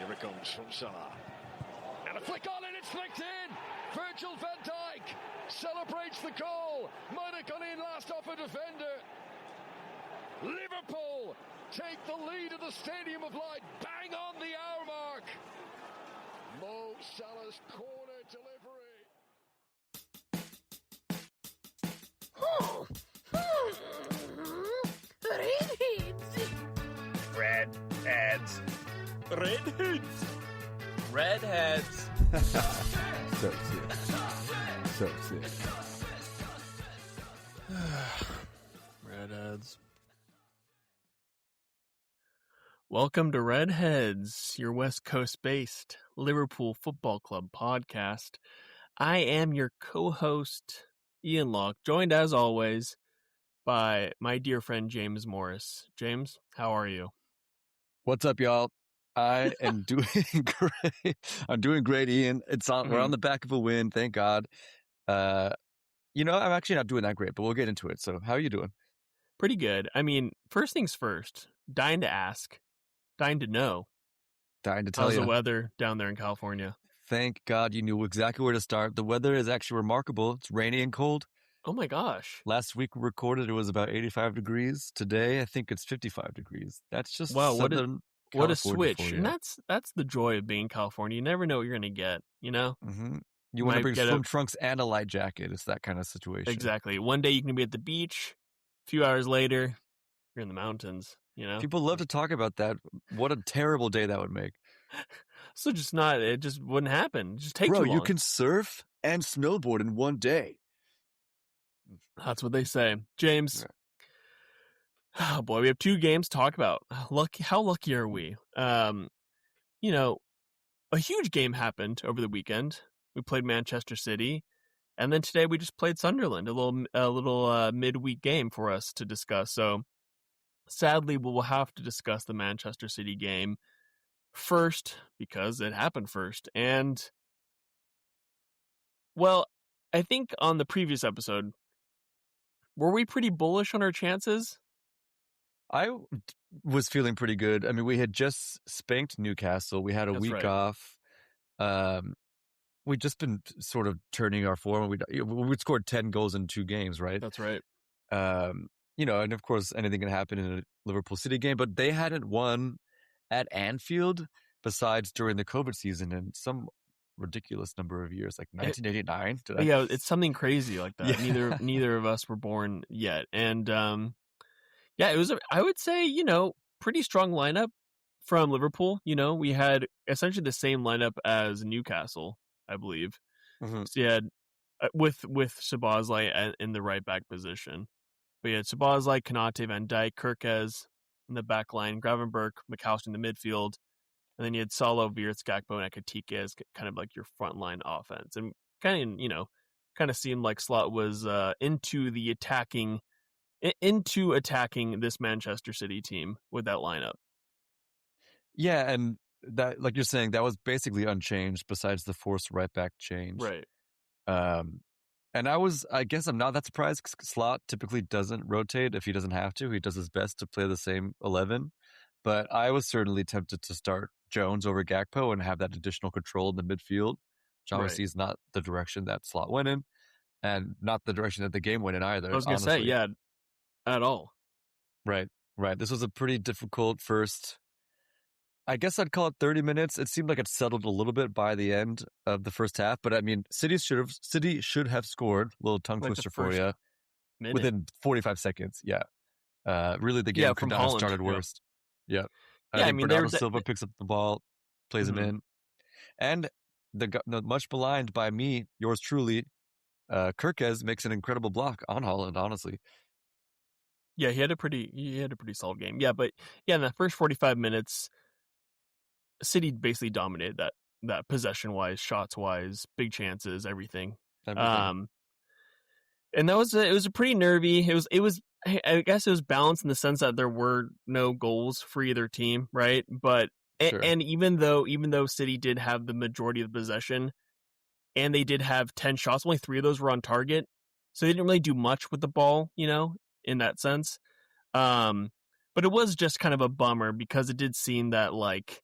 Here it comes from Salah. And a flick on and it's flicked in. Virgil van Dijk celebrates the goal. Might have gone in last off a defender. Liverpool take the lead at the Stadium of Light. Bang on the hour mark. Mo Salah's corner delivery. Redheads. Redheads. Redheads. So sick. So sick. Redheads. Welcome to Redheads, your West Coast-based Liverpool Football Club podcast. I am your co-host, Ian Locke, joined as always by my dear friend James Morris. James, how are you? What's up, y'all? I am doing great. I'm doing great, Ian. We're on the back of a win, thank God. I'm actually not doing that great, but we'll get into it. So, how are you doing? Pretty good. I mean, first things first, dying to ask, dying to know. Dying to tell How's you. the weather down there in California? Thank God you knew exactly where to start. The weather is actually remarkable. It's rainy and cold. Oh my gosh. Last week we recorded, it was about 85 degrees. Today, I think it's 55 degrees. That's just wow. Southern What a California switch. for you. And that's the joy of being in California. You never know what you're going to get, you know? Mm-hmm. You want to bring swim trunks and a light jacket. It's that kind of situation. Exactly. One day you can be at the beach. A few hours later, you're in the mountains, you know? People love to talk about that. What a terrible day that would make. So it just wouldn't happen. It just takes too long. You can surf and snowboard in one day. That's what they say. James, oh boy, we have two games to talk about. How lucky are we? A huge game happened over the weekend. We played Manchester City, and then today we just played Sunderland, a little midweek game for us to discuss. So sadly, we will have to discuss the Manchester City game first because it happened first. And well, I think on the previous episode, were we pretty bullish on our chances? I was feeling pretty good. I mean, we had just spanked Newcastle. We had a week off. We'd just been sort of turning our form. We'd scored 10 goals in 2 games, right? That's right. And of course, anything can happen in a Liverpool City game, but they hadn't won at Anfield besides during the COVID season in some ridiculous number of years, like 1989. Yeah, it's something crazy like that. Yeah. Neither of us were born yet. And it was, I would say, pretty strong lineup from Liverpool. We had essentially the same lineup as Newcastle, I believe. Mm-hmm. So you had with Szoboszlai in the right back position. But you had Szoboszlai, Konate, Van Dijk, Kirkez in the back line, Gravenberch, McAllister in the midfield. And then you had Salo, Wirtz, Gakpo, and Ekitike as kind of like your frontline offense. And kind of seemed like Slot was into attacking this Manchester City team with that lineup. Yeah, and that, like you're saying, that was basically unchanged besides the forced right back change. Right. And I guess I'm not that surprised because Slot typically doesn't rotate if he doesn't have to. He does his best to play the same 11. But I was certainly tempted to start Jones over Gakpo and have that additional control in the midfield, which obviously is not the direction that Slot went in and not the direction that the game went in either. I was going to say, yeah, at all. Right. This was a pretty difficult first, I guess I'd call it 30 minutes. It seemed like it settled a little bit by the end of the first half, but I mean, City should have scored. A little tongue twister for you. Within 45 seconds. Yeah. Really, the game could not have started worse. Yeah. I mean, Bernardo Silva picks up the ball, plays him in. And the much maligned by me, yours truly, Kirkez makes an incredible block on Haaland, honestly. Yeah, he had a pretty solid game. Yeah, but in the first 45 minutes, City basically dominated that possession-wise, shots-wise, big chances, everything. And it was a pretty nervy. It was I guess it was balanced in the sense that there were no goals for either team, right? But sure. And even though City did have the majority of the possession, and they did have 10 shots, only 3 of those were on target, so they didn't really do much with the ball, in that sense. But it was just kind of a bummer because it did seem that like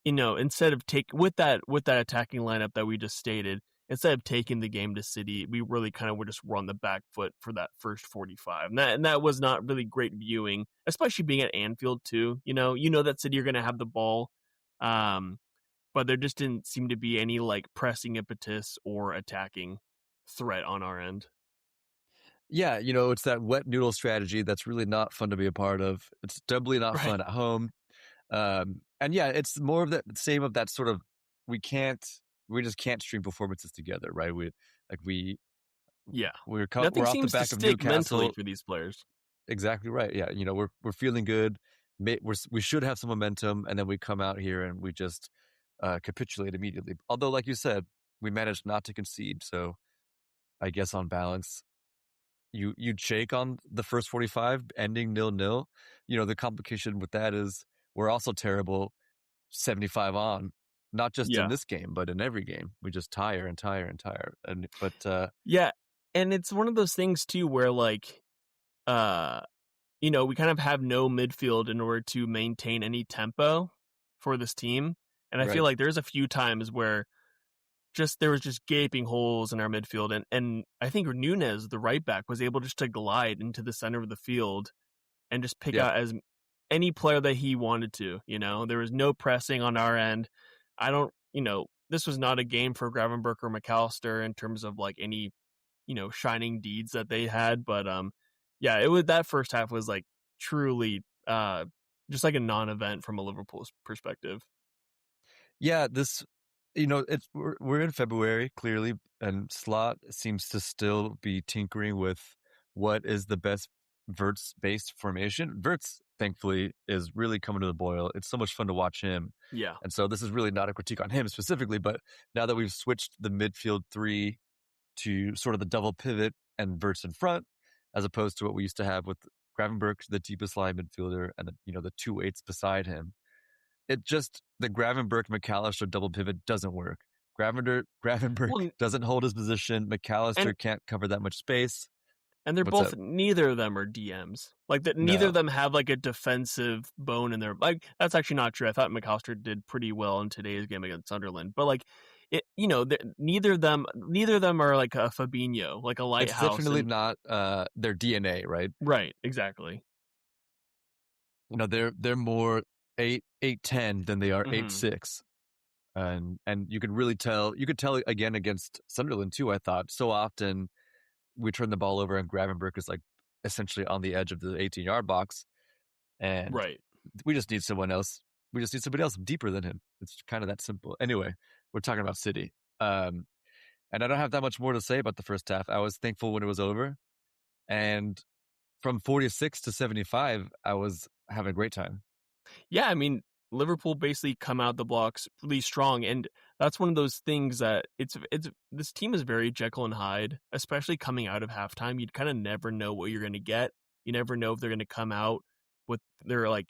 instead of with that attacking lineup that we just stated, instead of taking the game to City, we really kind of were on the back foot for that first 45. And that was not really great viewing, especially being at Anfield too. That City are going to have the ball. But there just didn't seem to be any like pressing impetus or attacking threat on our end. Yeah, it's that wet noodle strategy that's really not fun to be a part of. It's doubly not fun Right. at home. And yeah, it's more of the same of that sort of we just can't string performances together, right? Yeah. We're Nothing off the seems to back of stick mentally Newcastle. for these players. Exactly right. Yeah, we're feeling good. We should have some momentum, and then we come out here and we just capitulate immediately. Although, like you said, we managed not to concede, so I guess on balance, you'd shake on the first 45 ending 0-0. The complication with that is we're also terrible 75 on, not just in Yeah. this game, but in every game. We just tire and tire and tire. Yeah. And it's one of those things too where like we kind of have no midfield in order to maintain any tempo for this team. And I feel Right. like there's a few times where there was just gaping holes in our midfield, and I think Nunez, the right back, was able just to glide into the center of the field and just pick Yeah. out as any player that he wanted to. There was no pressing on our end. I don't, this was not a game for Gravenberch or McAllister in terms of like any, shining deeds that they had. But yeah, it was that first half was like truly just like a non-event from a Liverpool's perspective. Yeah, we're in February clearly, and Slot seems to still be tinkering with what is the best Verts-based formation. Verts, thankfully, is really coming to the boil. It's so much fun to watch him. Yeah. And so this is really not a critique on him specifically, but now that we've switched the midfield three to sort of the double pivot and Verts in front, as opposed to what we used to have with Gravenberch, the deepest line midfielder, and the two eights beside him. The Gravenberch McAllister double pivot doesn't work. Gravenberch Well, doesn't hold his position. McAllister and can't cover that much space. And they're What's both up? neither of them are DMs. Like that, neither No. of them have like a defensive bone in their like. That's actually not true. I thought McAllister did pretty well in today's game against Sunderland, but like neither of them are like a Fabinho, like a It's lighthouse. definitely not their DNA, right? Right, exactly. They're more 8-10 than they are Mhm. 8-6. And you could really tell. You could tell again against Sunderland too. I thought so often we turn the ball over and Gravenberch is like essentially on the edge of the 18-yard box, and Right. we just need someone else. We just need somebody else deeper than him. It's kind of that simple. Anyway, we're talking about City, and I don't have that much more to say about the first half. I was thankful when it was over, and from 46 to 75, I was having a great time. Yeah, I mean, Liverpool basically come out the blocks really strong, and that's one of those things that it's this team is very Jekyll and Hyde, especially coming out of halftime. You kind of never know what you're going to get. You never know if they're going to come out with their like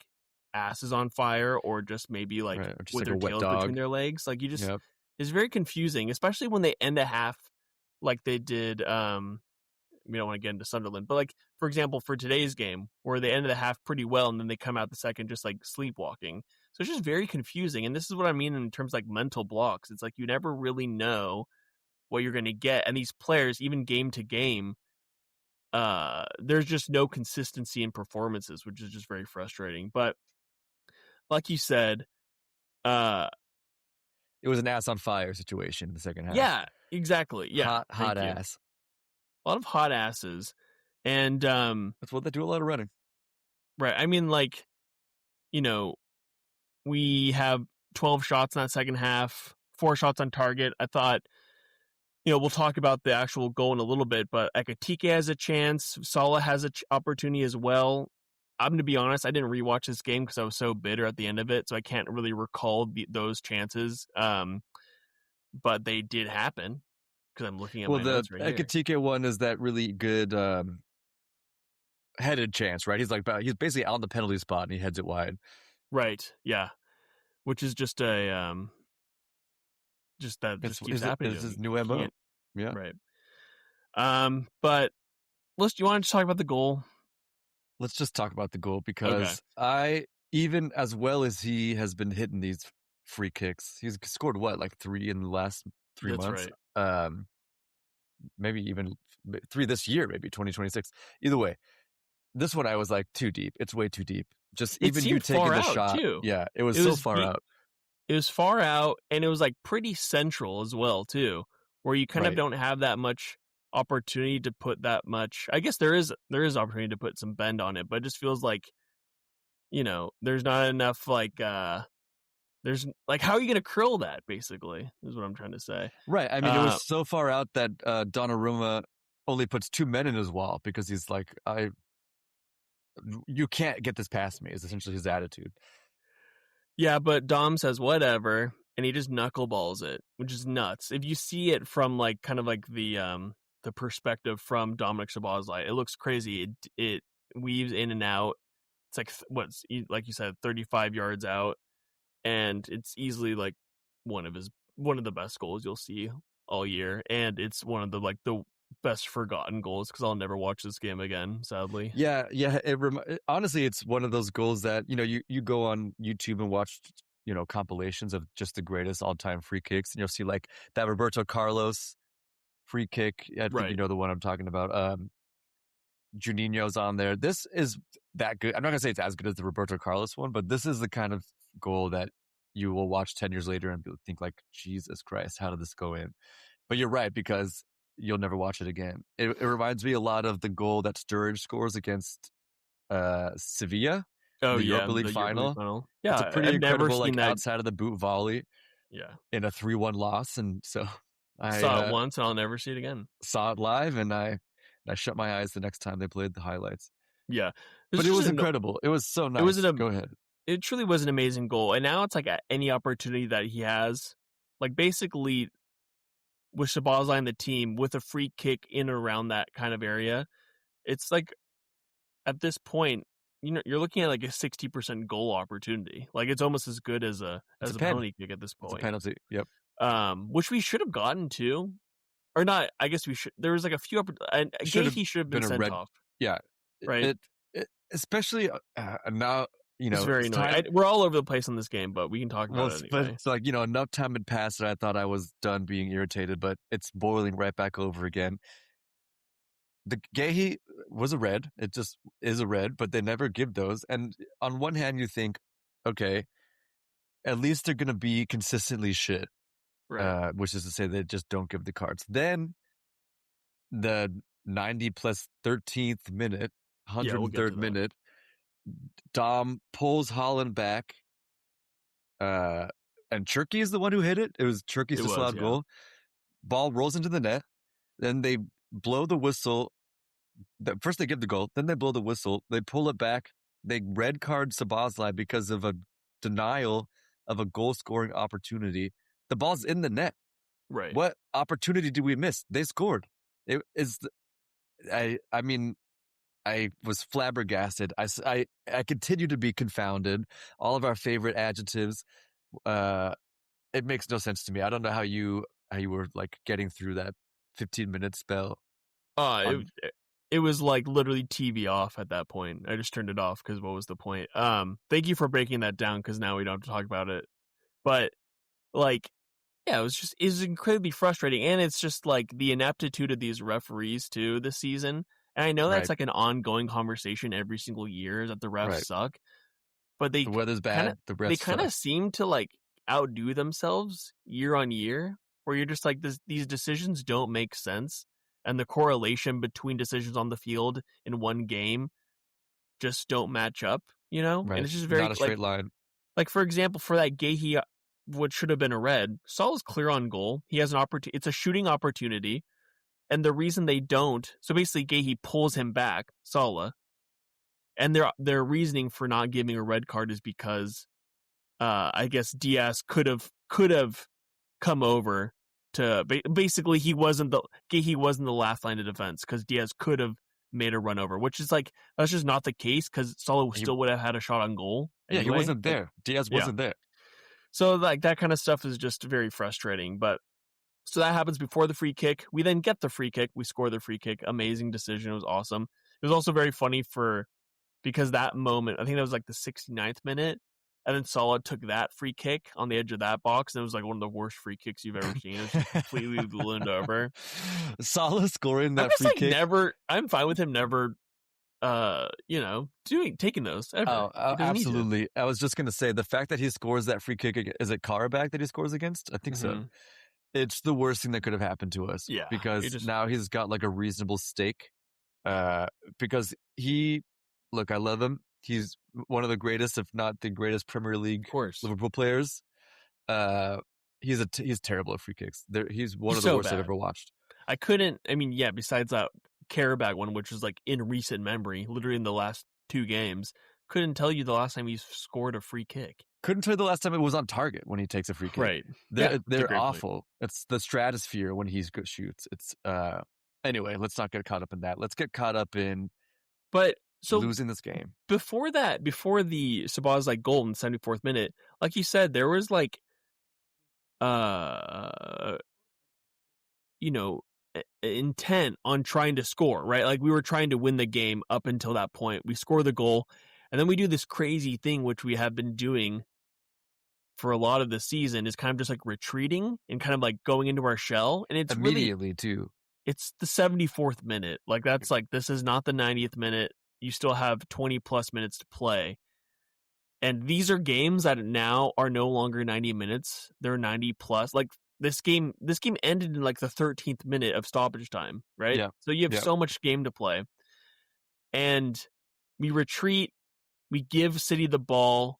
asses on fire or just maybe like Right, or just with like a their wet tails dog. between their legs. Like Yep. it's very confusing, especially when they end a half like they did. We don't want to get into Sunderland, but like for example, for today's game, where they ended the half pretty well, and then they come out the second just like sleepwalking. So it's just very confusing, and this is what I mean in terms of like mental blocks. It's like you never really know what you're going to get, and these players, even game to game, there's just no consistency in performances, which is just very frustrating. But like you said, It was an ass on fire situation in the second half. yeah, exactly, yeah, hot thank you. ass. A lot of hot asses, and That's what they do. A lot of running. right. I mean, like, we have 12 shots in that second half, 4 shots on target. I thought, we'll talk about the actual goal in a little bit, but Ekitike has a chance. Salah has an opportunity as well. I'm going to be honest, I didn't rewatch this game because I was so bitter at the end of it, so I can't really recall those chances. But they did happen because I'm looking at my notes right here. The Ekitike one is that really good headed chance, right? He's basically on the penalty spot and he heads it wide. Right, yeah. Which is just a just keeps happening. It's his new MO. Yeah. Right. But you want to talk about the goal? Let's just talk about the goal because even as well as he has been hitting these free kicks. He's scored what, like 3 in the last 3 That's months? right. Maybe even 3 this year, maybe 2026. Either way, this one I was like, too deep. It's way too deep. Just It even you seemed taking far the out shot. too. Yeah, it was It so was far out. It was far out, and it was like pretty central as well too, where you kind of Right. don't have that much opportunity to put that much. I guess there is opportunity to put some bend on it, but it just feels like, there's not enough there's like, how are you going to curl that, basically, is what I'm trying to say. Right. I mean, it was so far out that Donnarumma only puts 2 men in his wall because he's like, you can't get this past me, is essentially his attitude. Yeah, but Dom says whatever, and he just knuckleballs it, which is nuts. If you see it from like kind of like the perspective from Dominic Szoboszlai, it looks crazy. It weaves in and out. It's like like you said, 35 yards out, and it's easily like one of the best goals you'll see all year, and it's one of the best forgotten goals because I'll never watch this game again, sadly. Yeah. Honestly, it's one of those goals that you go on YouTube and watch compilations of just the greatest all-time free kicks, and you'll see like that Roberto Carlos free kick. I think Right. you know the one I'm talking about. Juninho's on there. This is that good. I'm not gonna say it's as good as the Roberto Carlos one, but this is the kind of goal that you will watch 10 years later and think like, Jesus Christ, how did this go in? But you're right, because you'll never watch it again. It reminds me a lot of the goal that Sturridge scores against Sevilla, Oh the yeah, Europa League the Europa League final. final. It's Yeah, a pretty I've never incredible seen like that. outside of the boot volley Yeah, in a 3-1 loss, and so I saw it once and I'll never see it again. saw it live, and I shut my eyes the next time they played the highlights. Yeah, But it was incredible. It was so nice. Go ahead. It truly was an amazing goal, and now it's like any opportunity that he has, like basically with Szoboszlai and the team with a free kick in and around that kind of area, it's like at this point, you're looking at like a 60% goal opportunity. Like it's almost as good as a penalty kick at this point. It's a penalty. Yep. Which we should have gotten to, or not. I guess we should. There was like a few. He should have been sent off. Yeah. Right. Especially now. It's very annoying. We're all over the place on this game, but we can talk about it anyway. It's like, enough time had passed that I thought I was done being irritated, but it's boiling right back over again. The Gehi was a red. It just is a red, but they never give those. And on one hand, you think, okay, at least they're going to be consistently shit, right? Which is to say they just don't give the cards. Then the 90 plus 13th minute, 103rd minute, Dom pulls Haaland back, and Cherki is the one who hit it. It was Cherki's disallowed goal. Ball rolls into the net. Then they blow the whistle. First they give the goal, then they blow the whistle. They pull it back. They red card Szoboszlai because of a denial of a goal-scoring opportunity. The ball's in the net. Right. What opportunity did we miss? They scored. It is. I mean, I was flabbergasted. I continue to be confounded. All of our favorite adjectives. It makes no sense to me. I don't know how you were like getting through that 15-minute spell. It was like literally TV off at that point. I just turned it off because what was the point? Thank you for breaking that down because now we don't have to talk about it. But like, yeah, it was incredibly frustrating, and it's just like the ineptitude of these referees too this season. And I know that's like an ongoing conversation every single year that the refs suck, but the weather's bad. They kind of seem to like outdo themselves year on year, where you're just like these decisions don't make sense, and the correlation between decisions on the field in one game just don't match up. And it's just very not a straight line. Like for example, for that Gehi, what should have been a red, Saul is clear on goal. He has an opportunity. It's a shooting opportunity. And the reason they don't, so basically Gehi pulls him back, Salah, and their reasoning for not giving a red card is because I guess Diaz could have come over to basically Gehi wasn't the last line of defense because Diaz could have made a run over, which is like that's just not the case because Salah still would have had a shot on goal. Anyway. Yeah, he wasn't there. Diaz wasn't there. So like that kind of stuff is just very frustrating. But so that happens before the free kick. We then get the free kick. We score the free kick. Amazing decision. It was awesome. It was also very funny because that moment, I think that was like the 69th minute. And then Salah took that free kick on the edge of that box, and it was like one of the worst free kicks you've ever seen. It's just completely ballooned over. Salah scoring that I'm just free like kick. I'm fine with him never, taking those ever. Oh, He doesn't need to. absolutely. I was just going to say the fact that he scores that free kick, is it Karabakh that he scores against? I think so. It's the worst thing that could have happened to us. Yeah, because now he's got like a reasonable stake. Because I love him. He's one of the greatest, if not the greatest Premier League Liverpool players. He's terrible at free kicks. He's one of the worst I've ever watched. Besides that Karabakh one, which was like in recent memory, literally in the last 2 games, couldn't tell you the last time he scored a free kick. Couldn't tell you the last time it was on target when he takes a free kick. Right. They're awful. Point. It's the stratosphere when he shoots. It's anyway, let's not get caught up in that. Let's get caught up in losing this game. Before that, before the Szoboszlai goal in the 74th minute, like you said, there was like intent on trying to score, right? Like we were trying to win the game up until that point. We score the goal, and then we do this crazy thing, which we have been doing for a lot of the season, is kind of just like retreating and kind of like going into our shell. And it's immediately too. It's the 74th minute. Like that's like, this is not the 90th minute. You still have 20 plus minutes to play. And these are games that now are no longer 90 minutes. They're 90 plus. Like this game ended in like the 13th minute of stoppage time, right? Yeah. So you have so much game to play. And we retreat, we give City the ball.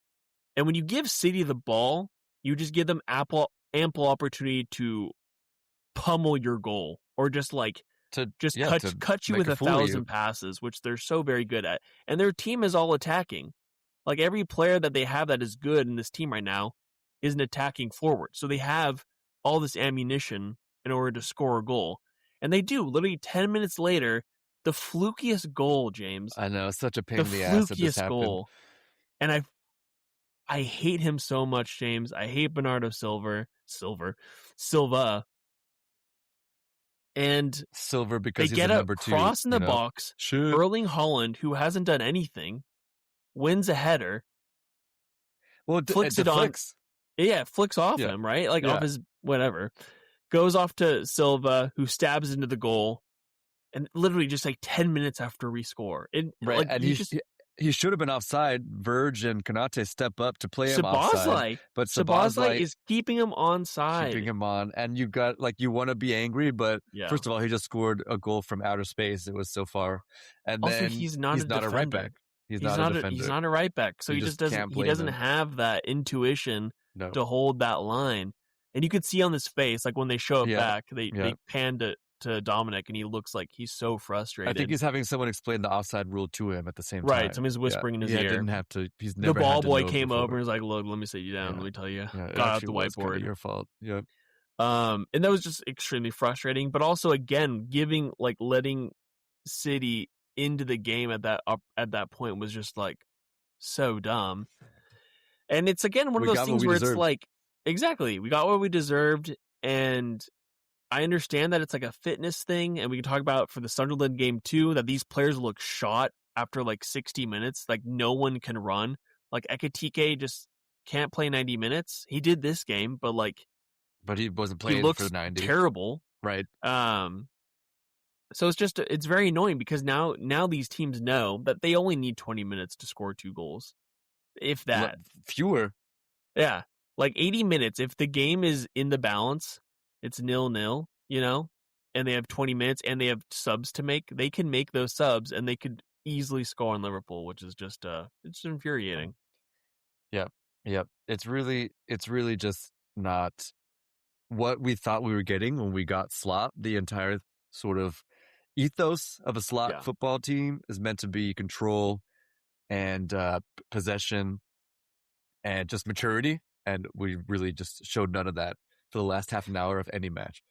And when you give City the ball, you just give them ample opportunity to pummel your goal, or just like cut you with 1,000 passes, which they're so very good at. And their team is all attacking. Like every player that they have that is good in this team right now is an attacking forward. So they have all this ammunition in order to score a goal. And they do. Literally 10 minutes later, the flukiest goal, James. I know, it's such a pain in the ass that this happened. Goal. And I hate him so much, James. I hate Bernardo Silva. And Silver, because they he's get number 2. Cross in the box. Erling Haaland, who hasn't done anything, wins a header. Well, flicks it on. Flicks off him, right? Like off his whatever. Goes off to Silva, who stabs into the goal, and literally just like 10 minutes after we score. And he should have been offside. Verge and Konate step up to play him offside. But Szoboszlai is keeping him onside. Keeping him on. And you got, like, you want to be angry, but first of all, he just scored a goal from outer space. It was so far. And also, then he's not a right back. He's not a defender. He's not a right back. So he just doesn't have that intuition to hold that line. And you could see on his face, like when they show it back, they pan to Dominic, and he looks like he's so frustrated. I think he's having someone explain the offside rule to him at the same time. Right, somebody's whispering in his ear. Didn't have to. He's never. The ball had to boy know came before. over and was like, "Look, let me sit you down. Let me tell you." Yeah, got out the whiteboard. Your fault. Yep. And that was just extremely frustrating. But also, again, letting City into the game at that point was just like so dumb. And it's again one of those things where it's like, exactly, we got what we deserved. And I understand that it's like a fitness thing, and we can talk about for the Sunderland game too, that these players look shot after like 60 minutes. Like no one can run. Like Ekitike just can't play 90 minutes. He did this game, but he wasn't playing for 90. Terrible. Right. So it's very annoying because now these teams know that they only need 20 minutes to score 2 goals. If that. Fewer. Yeah. Like 80 minutes, if the game is in the balance, it's 0-0, and they have 20 minutes and they have subs to make, they can make those subs and they could easily score on Liverpool, which is just it's infuriating. Yep. It's really just not what we thought we were getting when we got Slot. The entire sort of ethos of a Slot football team is meant to be control and possession and just maturity. And we really just showed none of that for the last half an hour of any match.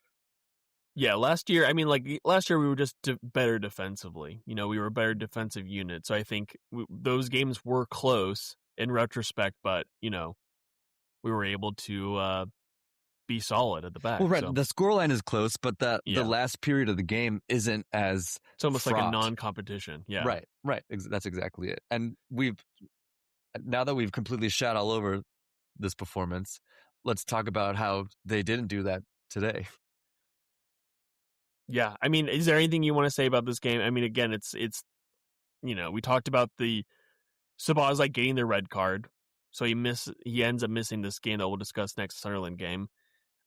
Yeah, last year we were just better defensively. We were a better defensive unit. So I think those games were close in retrospect, but, we were able to be solid at the back. Well, right. So. The scoreline is close, but the last period of the game isn't as It's almost fraught. like a non-competition. Yeah. Right. That's exactly it. And now that we've completely shat all over this performance, let's talk about how they didn't do that today. Yeah, I mean, is there anything you want to say about this game? I mean, again, it's we talked about the Sabah's like getting the red card, so he ends up missing this game that we'll discuss next, Sunderland game.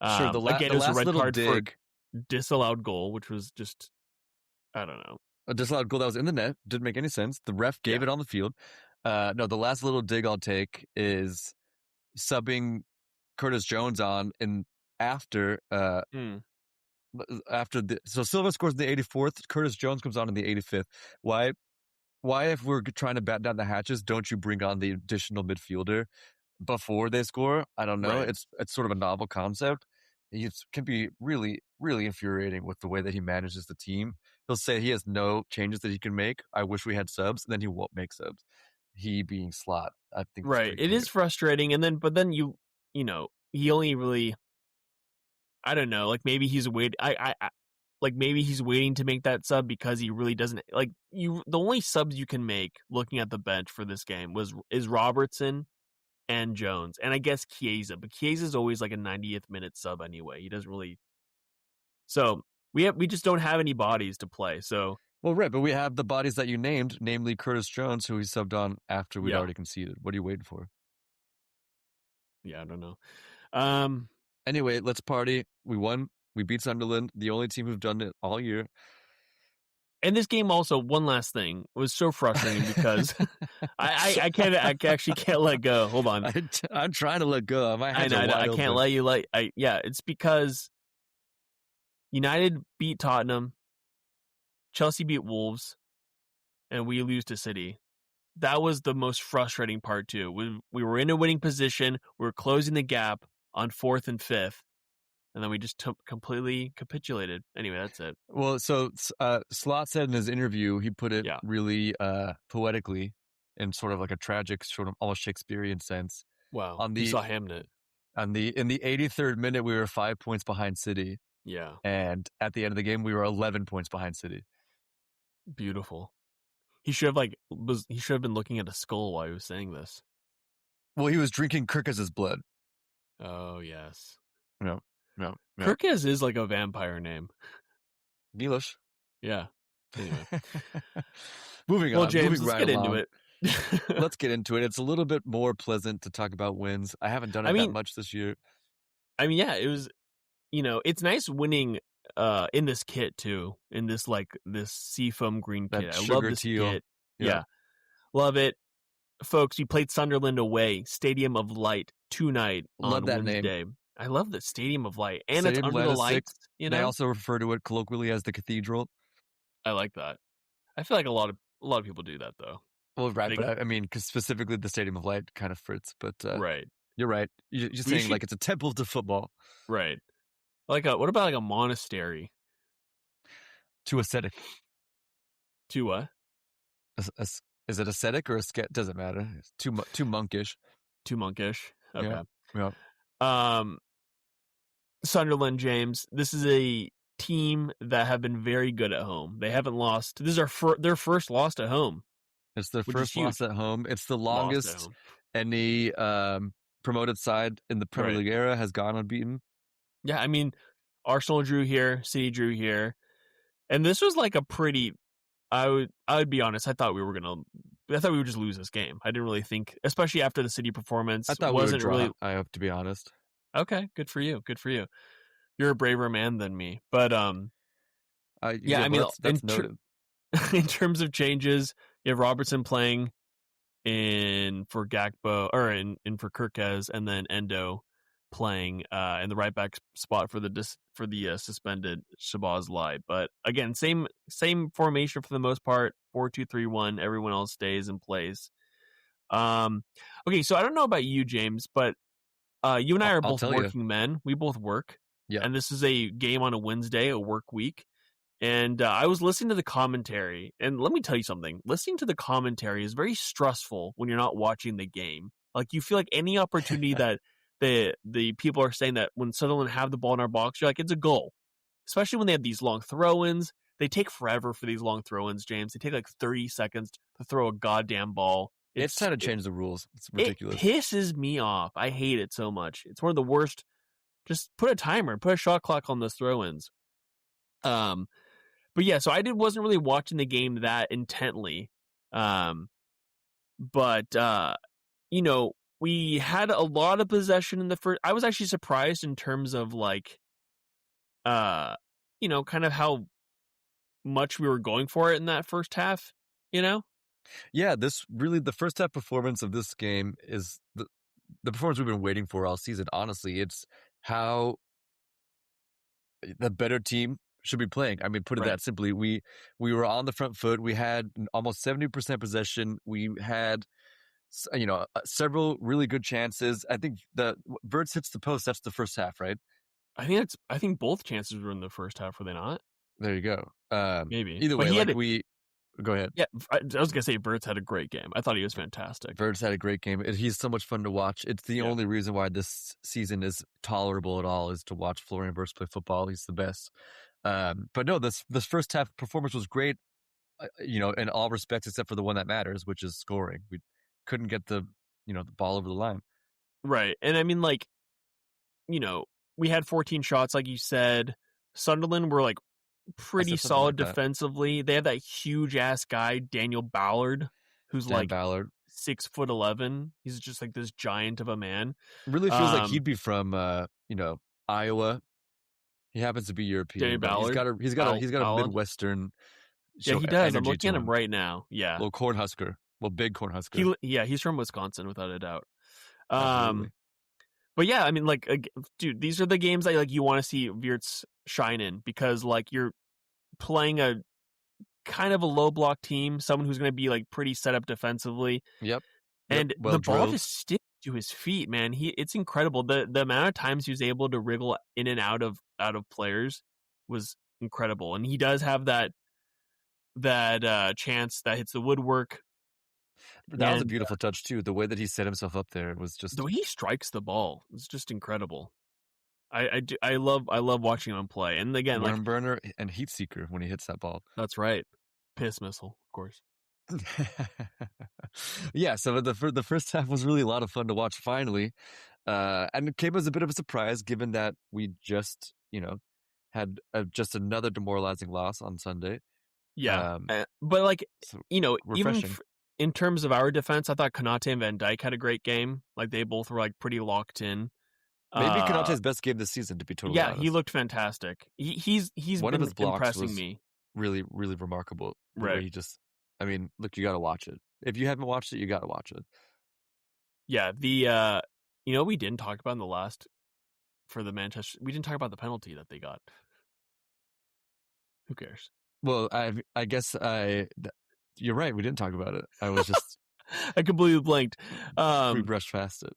Sure, Again, the it was a last red little card dig, for disallowed goal, which was just, I don't know. a disallowed goal that was in the net, didn't make any sense. The ref gave it on the field. No, the last little dig I'll take is subbing Curtis Jones on after so Silva scores in the 84th, Curtis Jones comes on in the 85th. Why if we're trying to batten down the hatches, don't you bring on the additional midfielder before they score? I don't know. Right. It's sort of a novel concept. It can be really, really infuriating with the way that he manages the team. He'll say he has no changes that he can make. I wish we had subs, and then he won't make subs. He being Slot, I think. Right. It is frustrating, but then he only really, I don't know, like maybe he's waiting. Like maybe he's waiting to make that sub because he really doesn't like you. The only subs you can make looking at the bench for this game is Robertson and Jones, and I guess Chiesa, but Chiesa's always like a 90th minute sub anyway. He doesn't really. So we just don't have any bodies to play. So well, right, but we have the bodies that you named, namely Curtis Jones, who he subbed on after we'd already conceded. What are you waiting for? Yeah, I don't know. Anyway, let's party. We won. We beat Sunderland, the only team who've done it all year. And this game also, one last thing, was so frustrating because I actually can't let go. Hold on. I'm trying to let go. My hands are wide I open. can't let you it's because United beat Tottenham, Chelsea beat Wolves, and we lose to City. That was the most frustrating part too. We were in a winning position. We were closing the gap on 4th and 5th. And then we just completely capitulated. Anyway, that's it. Well, so Slot said in his interview, he put it really poetically in sort of like a tragic, sort of almost Shakespearean sense. Wow. You saw Hamnet. In the 83rd minute, we were 5 points behind City. Yeah. And at the end of the game, we were 11 points behind City. Beautiful. He should have been looking at a skull while he was saying this. Well, he was drinking Kirkes' blood. Oh, yes. No. Kirkes is like a vampire name. Milos. Yeah. Anyway. Moving on. Well, James, let's get into it. Let's get into it. It's a little bit more pleasant to talk about wins. I haven't done it that much this year. I mean, yeah, it was, it's nice winning in this kit too, in this seafoam green kit. I love this kit. Yeah. Love it. Folks, we played Sunderland away, Stadium of Light, tonight on Wednesday. Name. I love the Stadium of Light, and Stadium it's under the lights. They also refer to it colloquially as the Cathedral. I like that. I feel like a lot of people do that though. Well, right, but I mean, because specifically the Stadium of Light kind of fits. But right, you're right. You're saying like it's a temple to football, right? What about like a monastery? Too ascetic. Too what? Is it ascetic or doesn't matter. It's too monkish. Too monkish. Okay. Yeah. Sunderland, James. This is a team that have been very good at home. They haven't lost. This is their first loss at home. It's their first loss at home. It's the longest any promoted side in the Premier League era has gone unbeaten. Yeah, I mean, Arsenal drew here, City drew here, and this was like a pretty. I would be honest. I thought we would just lose this game. I didn't really think, especially after the City performance. I thought we would draw. I hope, to be honest. Okay, good for you. Good for you. You're a braver man than me, but I mean, that's noted. In terms of changes, you have Robertson playing in for Gakpo or in for Kirkes, and then Endo playing in the right back spot for the suspended Szoboszlai. But again, same formation for the most part, 4-2-3-1. Everyone else stays in place. Okay, so I don't know about you, James, but you and I are both working men. We both work. Yeah. And this is a game on a Wednesday, a work week. And I was listening to the commentary, and let me tell you something. Listening to the commentary is very stressful when you're not watching the game. Like, you feel like any opportunity that the people are saying that when Sunderland have the ball in our box, you're like, it's a goal. Especially when they have these long throw-ins. They take forever for these long throw-ins, James. They take like 30 seconds to throw a goddamn ball. It's time to change the rules. It's It ridiculous. pisses me off. I hate it so much. It's one of the worst. Just put a timer, put a shot clock on those throw-ins. But yeah, so I wasn't really watching the game that intently. But we had a lot of possession in the first. I was actually surprised in terms of like, kind of how much we were going for it in that first half. Yeah, the first half performance of this game is the performance we've been waiting for all season. Honestly, it's how the better team should be playing. I mean, put it Right. that simply. We were on the front foot. We had almost 70% possession. We had several really good chances. I think the Verts hits the post. That's the first half, right? I think both chances were in the first half, were they not? There you go. Maybe. Either But way, go ahead. Yeah, I was gonna say Verts had a great game. I thought he was fantastic. Verts had a great game. He's so much fun to watch. It's the only reason why this season is tolerable at all is to watch Florian Verts play football. He's the best. But no, this first half performance was great. In all respects except for the one that matters, which is scoring. We couldn't get the ball over the line. Right, and I mean, like, we had 14 shots, like you said. Sunderland were like pretty solid defensively. They have that huge ass guy, Daniel Ballard, who's Dan Ballard. 6'11". He's just like this giant of a man. Really feels like he'd be from Iowa. He happens to be European. Daniel Ballard. He's got a Midwestern. Yeah, he does. I'm looking at him right now. Yeah, little Cornhusker, big Cornhusker. He's from Wisconsin without a doubt. Absolutely. But yeah, I mean, like, dude, these are the games that like you want to see Wirtz shine in, because like you're playing a kind of a low block team, someone who's going to be like pretty set up defensively. Yep. And the ball just sticks to his feet, man. It's incredible. The amount of times he was able to wriggle in and out of players was incredible. And he does have that chance that hits the woodwork. That was a beautiful touch too. The way that he set himself up there was just the way he strikes the ball. It's just incredible. I love watching him play. And again, worm burner and heat seeker when he hits that ball. That's right. Piss missile, of course. Yeah, so the first half was really a lot of fun to watch finally. And it came as a bit of a surprise given that we just, had just another demoralizing loss on Sunday. Yeah. But like, refreshing. even in terms of our defense, I thought Konate and Van Dijk had a great game. Like they both were like pretty locked in. Maybe Konate's best game this season, to be totally honest. He looked fantastic. He's one been of his blocks impressing was me. Really, really remarkable. The Right. way he just, I mean, look, you got to watch it. If you haven't watched it, you got to watch it. Yeah, we didn't talk about in the last for the Manchester. We didn't talk about the penalty that they got. Who cares? Well, I guess you're right. We didn't talk about it. I was just I completely blanked. We brushed past it.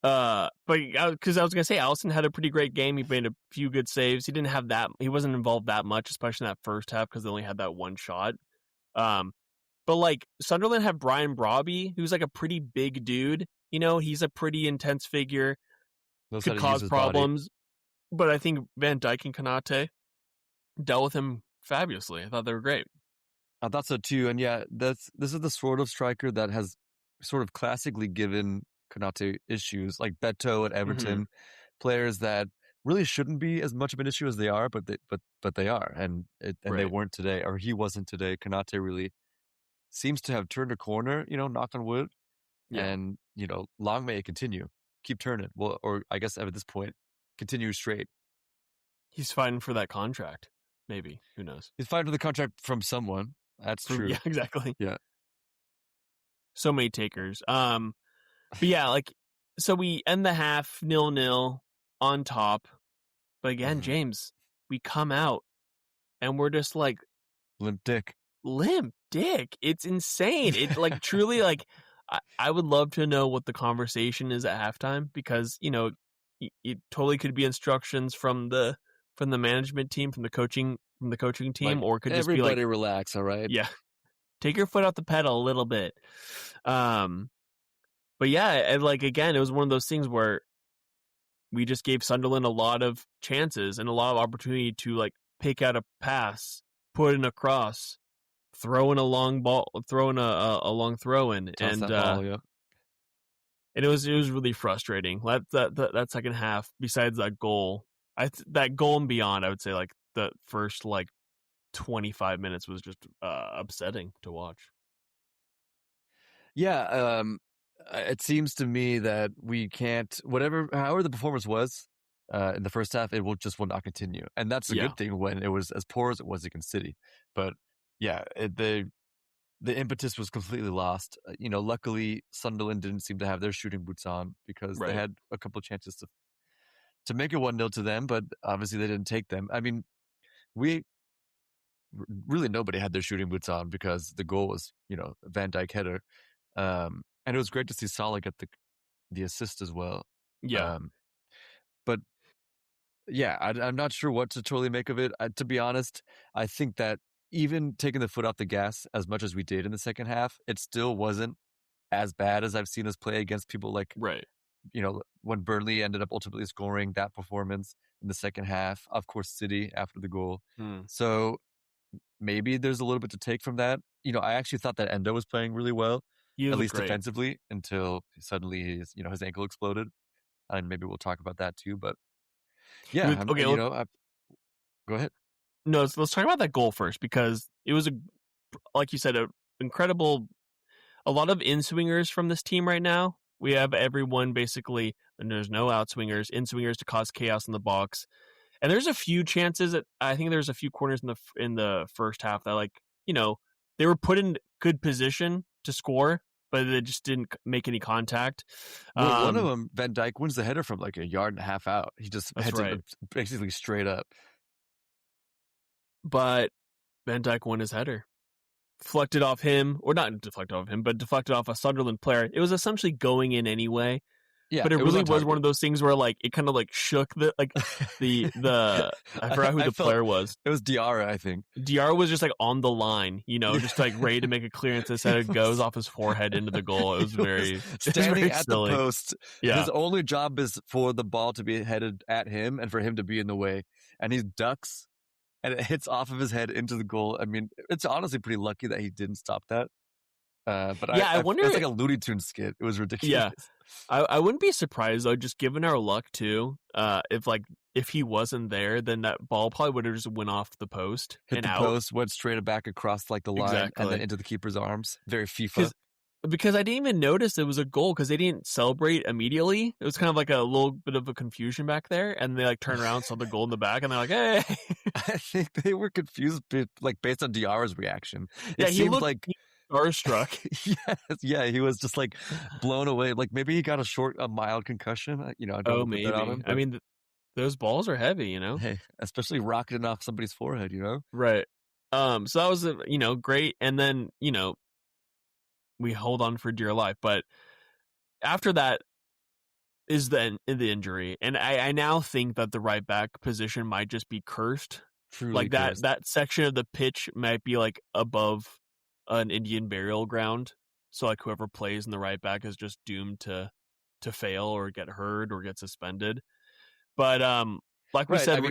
But because I was gonna say, Allison had a pretty great game. He made a few good saves. He didn't have that. He wasn't involved that much, especially in that first half, because they only had that one shot. But like Sunderland had Brian Brobby, who's like a pretty big dude. He's a pretty intense figure. Could cause problems. But I think Van Dijk and Konate dealt with him fabulously. I thought they were great. I thought so too. And yeah, this is the sort of striker that has sort of classically given Konate issues, like Beto at Everton, players that really shouldn't be as much of an issue as they are, but they are, and they weren't today, or he wasn't today. Konate really seems to have turned a corner, knock on wood, and long may it continue. Keep turning. Well, or I guess at this point, continue straight. He's fighting for that contract. Maybe. Who knows? He's fighting for the contract from someone. That's true. Yeah, exactly. Yeah. So many takers. But yeah, like, so we end the half 0-0 on top. But again, James, we come out and we're just like limp dick. It's insane. It's like truly like I would love to know what the conversation is at halftime, because it totally could be instructions from the management team, from the coaching team, like, or it could just be like, everybody relax, all right? Yeah. Take your foot off the pedal a little bit. But yeah, and like again, it was one of those things where we just gave Sunderland a lot of chances and a lot of opportunity to like pick out a pass, put in a cross, throwing a long ball, throwing a long throw in, Toss that ball, yeah. and it was really frustrating. That second half, besides that goal, that goal and beyond, I would say like the first like 25 minutes was just upsetting to watch. Yeah, it seems to me that we can't, however the performance was in the first half, it will not continue, and that's a good thing when it was as poor as it was against City. But yeah, the impetus was completely lost. Luckily Sunderland didn't seem to have their shooting boots on because they had a couple of chances to make it 1-0 to them, but obviously they didn't take them. I mean, really nobody had their shooting boots on because the goal was, Van Dijk header. And it was great to see Salah get the assist as well. Yeah. But yeah, I'm not sure what to totally make of it. To be honest, I think that even taking the foot off the gas as much as we did in the second half, it still wasn't as bad as I've seen us play against people like, when Burnley ended up ultimately scoring that performance in the second half. Of course, City after the goal. So maybe there's a little bit to take from that. I actually thought that Endo was playing really well, at least defensively, until suddenly his ankle exploded. And maybe we'll talk about that too. But yeah, go ahead. No, let's talk about that goal first, because it was like you said, incredible. A lot of in-swingers from this team right now. We have everyone basically, and there's no out-swingers, in-swingers to cause chaos in the box. And there's a few chances that I think there's a few corners in the first half that they were put in good position to score, but they just didn't make any contact. Well, one of them, Van Dijk, wins the header from like a yard and a half out. He just heads it basically straight up. But Van Dijk won his header. Deflected off him, or not deflected off him, but deflected off a Sunderland player. It was essentially going in anyway. Yeah, but it really was one of those things where it kind of shook the I forgot who the player was. It was Diarra, I think. Diarra was just on the line, just ready to make a clearance. Instead, it goes off his forehead into the goal. It was standing at silly. The post. Yeah. His only job is for the ball to be headed at him and for him to be in the way, and he ducks, and it hits off of his head into the goal. I mean, it's honestly pretty lucky that he didn't stop that. But I wonder. It's like a Looney Tunes skit. It was ridiculous. Yeah, I wouldn't be surprised though, just given our luck too. If he wasn't there, then that ball probably would have just went off the post, hit the post, went straight back across the line, and then into the keeper's arms. Very FIFA. Because I didn't even notice it was a goal because they didn't celebrate immediately. It was kind of a little bit of a confusion back there, and they turned around, saw the goal in the back, and they're like, "Hey!" I think they were confused, based on Diarra's reaction. Yeah, he looked starstruck. Yeah, he was just blown away. Maybe he got a mild concussion. I don't maybe. That on him, I mean, those balls are heavy, Hey, especially rocketing off somebody's forehead, Right. So that was great, and then we hold on for dear life. But after that is then the injury. And I now think that the right back position might just be cursed. Truly cursed. That section of the pitch might be above an Indian burial ground. So whoever plays in the right back is just doomed to fail or get hurt or get suspended. But we said,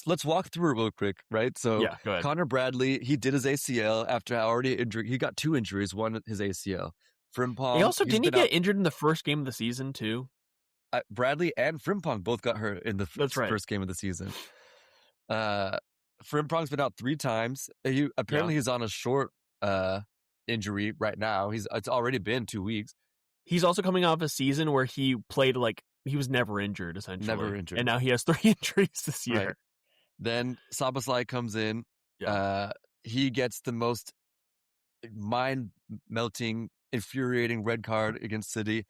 let's walk through it real quick, right? So yeah, go ahead. Connor Bradley, he did his ACL after already injured. He got 2 injuries, one his ACL. Frimpong. He also didn't he get injured in the first game of the season too? Bradley and Frimpong both got hurt in the first game of the season. Frimpong's been out 3 times. He's on a short injury right now. It's already been 2 weeks. He's also coming off a season where he played he was never injured, essentially. Never injured. And now he has 3 injuries this year. Right. Then Szoboszlai comes in. Yeah. He gets the most mind-melting, infuriating red card against City.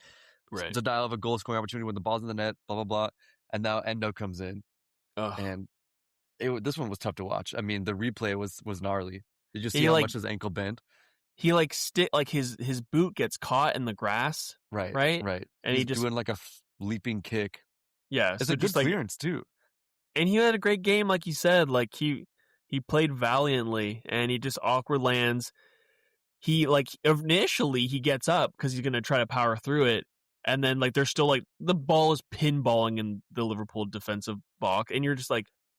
Right. Denial of a goal-scoring opportunity when the ball's in the net, blah, blah, blah. And now Endo comes in. And this one was tough to watch. I mean, the replay was gnarly. Did you see how much his ankle bent? He his boot gets caught in the grass. Right. And he's doing a leaping kick. Yeah. It's a good clearance too. And he had a great game, like you said. He played valiantly, and he just awkward lands. He initially he gets up because he's gonna try to power through it, and then there's still the ball is pinballing in the Liverpool defensive box, and you're just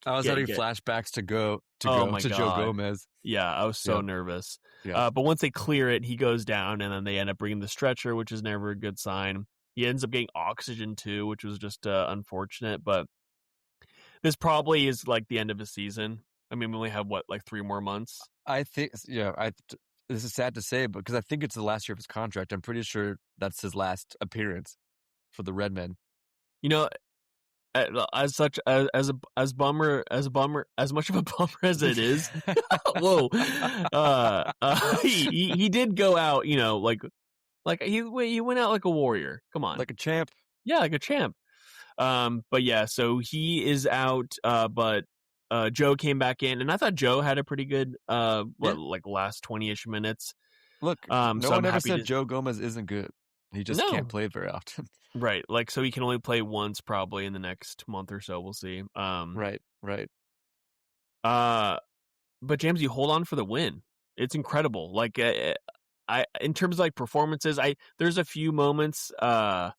I was having flashbacks to Joe God. Gomez. Yeah, I was so nervous. Yeah. But once they clear it, he goes down, and then they end up bringing the stretcher, which is never a good sign. He ends up getting oxygen too, which was just unfortunate. But this probably is like the end of his season. I mean, we only have like 3 more months. I think, this is sad to say, but because I think it's the last year of his contract, I'm pretty sure that's his last appearance for the Redmen. You know, as much of a bummer as it is. Whoa, he did go out. You know, like he went out like a warrior. Come on, like a champ. Yeah, like a champ. But yeah, so he is out. But Joe came back in, and I thought Joe had a pretty good like last 20-ish minutes. Look, no one ever said Joe Gomez isn't good. He just can't play very often. Right. Like, so he can only play once probably in the next month or so. We'll see. Right. But James, you hold on for the win. It's incredible. Like, in terms of like performances, there's a few moments, like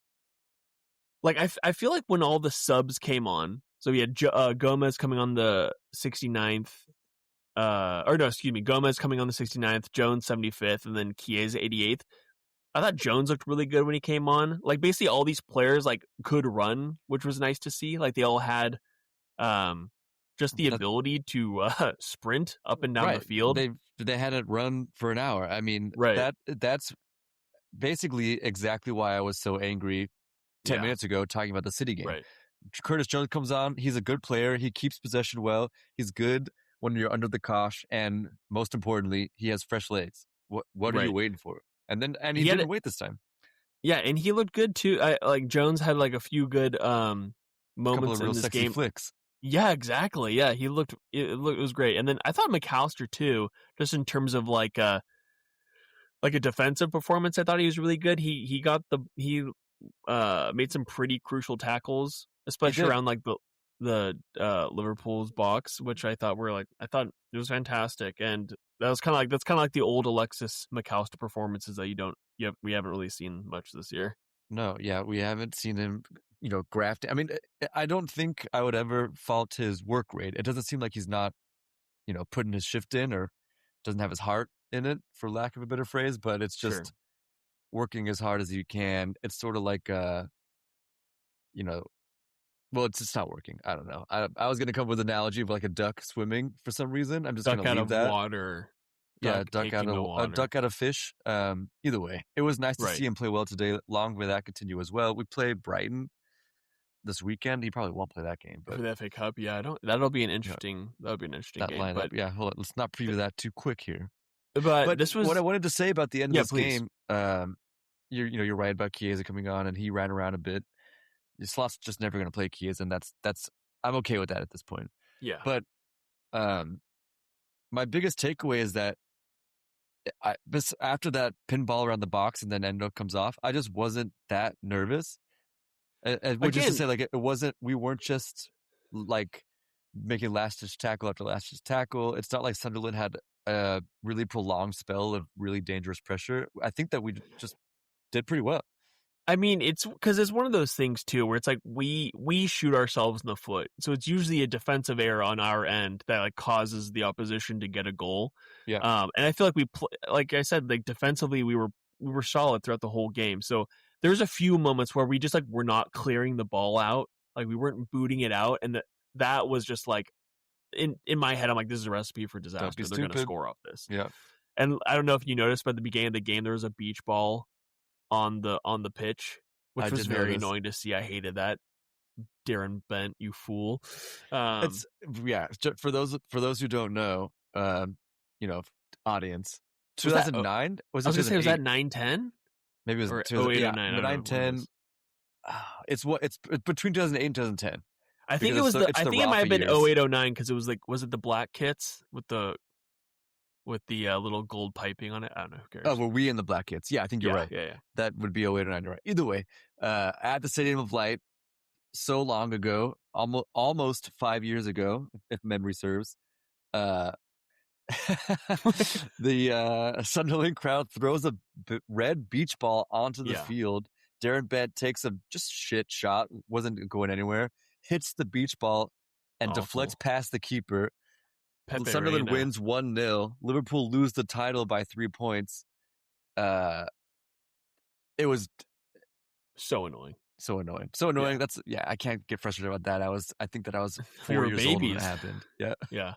I feel like when all the subs came on, so we had Gomez coming on the 69th, Gomez coming on the 69th, Jones 75th, and then Chiesa 88th. I thought Jones looked really good when he came on. Like, basically all these players like could run, which was nice to see. Like, they all had just the ability to sprint up and down the field. They had it run for an hour. I mean, that's basically exactly why I was so angry 10 minutes ago talking about the City game. Right. Curtis Jones comes on. He's a good player. He keeps possession well. He's good when you're under the cosh, and most importantly, he has fresh legs. What are you waiting for? And he didn't wait this time. Yeah, and he looked good too. Like Jones had like a few good moments couple of real in this sexy game. Flicks. Yeah, exactly. Yeah, it was great. And then I thought McAllister too, just in terms of like a defensive performance. I thought he was really good. He made some pretty crucial tackles, especially around like the Liverpool's box, which I thought it was fantastic. And that's kind of like the old Alexis McAllister performances that we haven't really seen much this year. No, yeah, we haven't seen him, grafting. I mean, I don't think I would ever fault his work rate. It doesn't seem like he's not, putting his shift in or doesn't have his heart in it, for lack of a better phrase, but it's just working as hard as you can. It's sort of like, well, it's just not working. I don't know. I was going to come up with an analogy of like a duck swimming for some reason. I'm just going to leave that. Duck out of water. Yeah, a duck out of fish. Either way, it was nice to see him play well today. Long may that continue as well. We play Brighton this weekend. He probably won't play that game, but for the FA Cup, that'll be an interesting. That'll be an interesting game. Lineup, but hold on. Let's not preview that too quick here. But this was what I wanted to say about the end of this game. You're right about Chiesa coming on, and he ran around a bit. Slot's just never going to play Chiesa, and that's I'm okay with that at this point. Yeah. But my biggest takeaway is that after that pinball around the box and then Endo comes off, I just wasn't that nervous. Which is to say, like, it wasn't. We weren't just like making last-ditch tackle after last-ditch tackle. It's not like Sunderland had a really prolonged spell of really dangerous pressure. I think that we just did pretty well. I mean, it's because it's one of those things too, where it's like we shoot ourselves in the foot. So it's usually a defensive error on our end that like causes the opposition to get a goal. Yeah. And I feel like like I said, like defensively we were solid throughout the whole game. So there's a few moments where we just like we're not clearing the ball out, like we weren't booting it out, and that was just like in my head, I'm like, this is a recipe for disaster. They're going to score off this. Yeah. And I don't know if you noticed, but at the beginning of the game, there was a beach ball on the pitch, which was very annoying to see. I hated that. Darren Bent, you fool. It's for those who don't know, audience. 2009 was it 2008? Was that 9-10? Maybe it was 08 or 09. 9-10. It's between 2008 and 2010. I think it was I think it might have been 08-09 because it was like, was it the black kits with the little gold piping on it? I don't know. Who cares? Oh, were we in the black kits? Yeah, I think you're right. Yeah. That would be 08 or 09. You're right. Either way, at the Stadium of Light, so long ago, almost 5 years ago, if memory serves, the Sunderland crowd throws a red beach ball onto the field. Darren Bent takes a just shit shot, wasn't going anywhere, hits the beach ball, and Awful. deflects past the keeper. Pepe Sunderland Reina. wins 1-0. Liverpool lose the title by 3 points. It was So annoying. so annoying. Yeah. That's I can't get frustrated about that. I think that I was We 4 were years old when it babies. happened. Yeah. Yeah.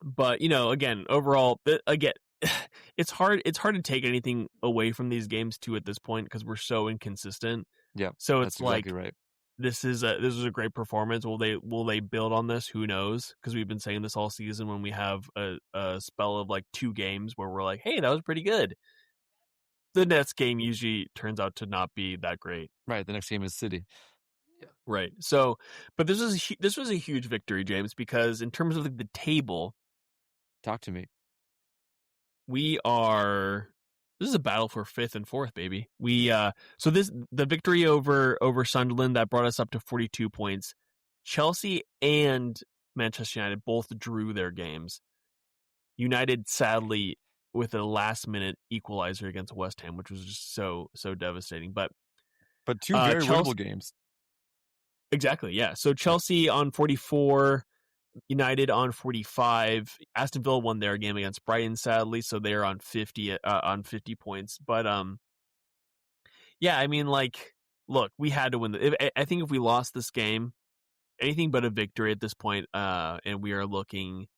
But again, overall, again, it's hard to take anything away from these games too at this point because we're so inconsistent. Yeah. So That's it's like exactly right. this was a great performance. Will they build on this? Who knows? Because we've been saying this all season when we have a spell of like 2 games where we're like, hey, that was pretty good. The next game usually turns out to not be that great. Right. The next game is City. Yeah. Right. So, but this was a huge victory, James, because in terms of the table, Talk to me. this is a battle for 5th and 4th, baby. The victory over Sunderland that brought us up to 42 points. Chelsea and Manchester United both drew their games. United, sadly, with a last-minute equalizer against West Ham, which was just so devastating. But 2 very winnable games. Exactly, yeah. So Chelsea on 44, United on 45. Aston Villa won their game against Brighton, sadly, so they're on 50 points. But yeah, I mean, like, look, we had to win. I think if we lost this game, anything but a victory at this point, and we are looking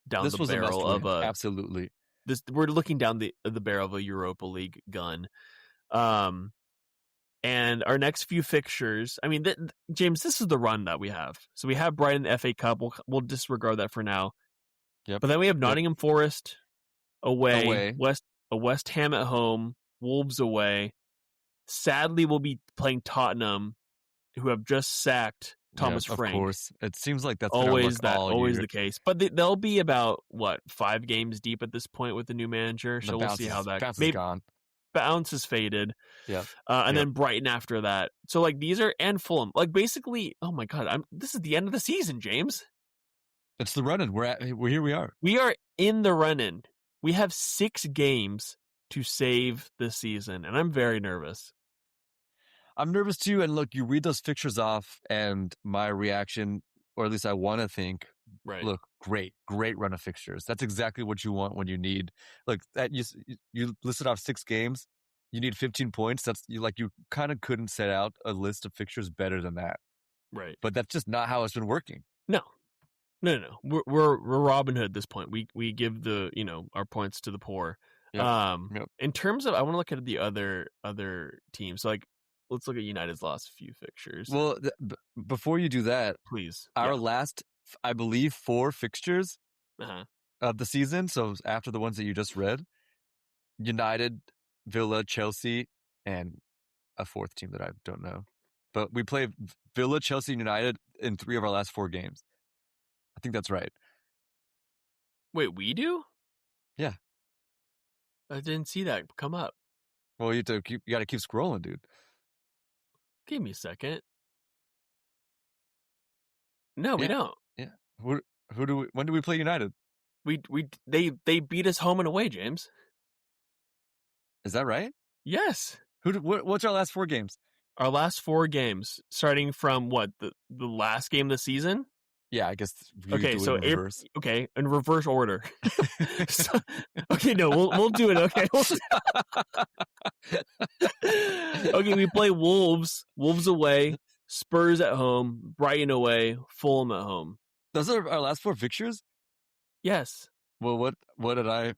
down This the was barrel a of must-win. Absolutely. we're looking down the barrel of a Europa League gun. And our next few fixtures, I mean, James, this is the run that we have. So we have Brighton FA Cup. We'll disregard that for now. Yep. But then we have Nottingham Forest away. Away. West Ham at home, Wolves away. Sadly, we'll be playing Tottenham, who have just sacked Thomas Frank. Of course. It seems like that's always always the case. But they'll be about 5 games deep at this point with the new manager. So we'll see how that bounce is gone. Bounce is faded. Yeah. And then Brighton after that. So like these are and Fulham. Like basically, oh my god, this is the end of the season, James. It's the run-in. Here we are. We are in the run-in. We have 6 games to save the season, and I'm very nervous. I'm nervous too. And look, you read those fixtures off, and my reaction, or at least I want to think, right. Look, great run of fixtures. That's exactly what you want when you need. Like that, you listed off 6 games. You need 15 points. You kind of couldn't set out a list of fixtures better than that. Right. But that's just not how it's been working. No. We're Robin Hood at this point. We give the our points to the poor. Yep. In terms of, I want to look at the other teams. So like, let's look at United's last few fixtures. Well, before you do that, please, our last, I believe, 4 fixtures of the season. So after the ones that you just read, United, Villa, Chelsea, and a 4th team that I don't know. But we play Villa, Chelsea, and United in 3 of our last 4 games. I think that's right. Wait, we do? Yeah. I didn't see that come up. Well, you got to keep scrolling, dude. Give me a second. No, we don't. Yeah. When do we play United? They beat us home and away, James. Is that right? Yes. What's our last 4 games? Our last 4 games, starting from the last game of the season? Yeah, I guess. Okay, so in reverse. In reverse order. Okay, no, we'll do it. Okay. Okay, we play Wolves away, Spurs at home, Brighton away, Fulham at home. Those are our last 4 fixtures? Yes. Well, what did I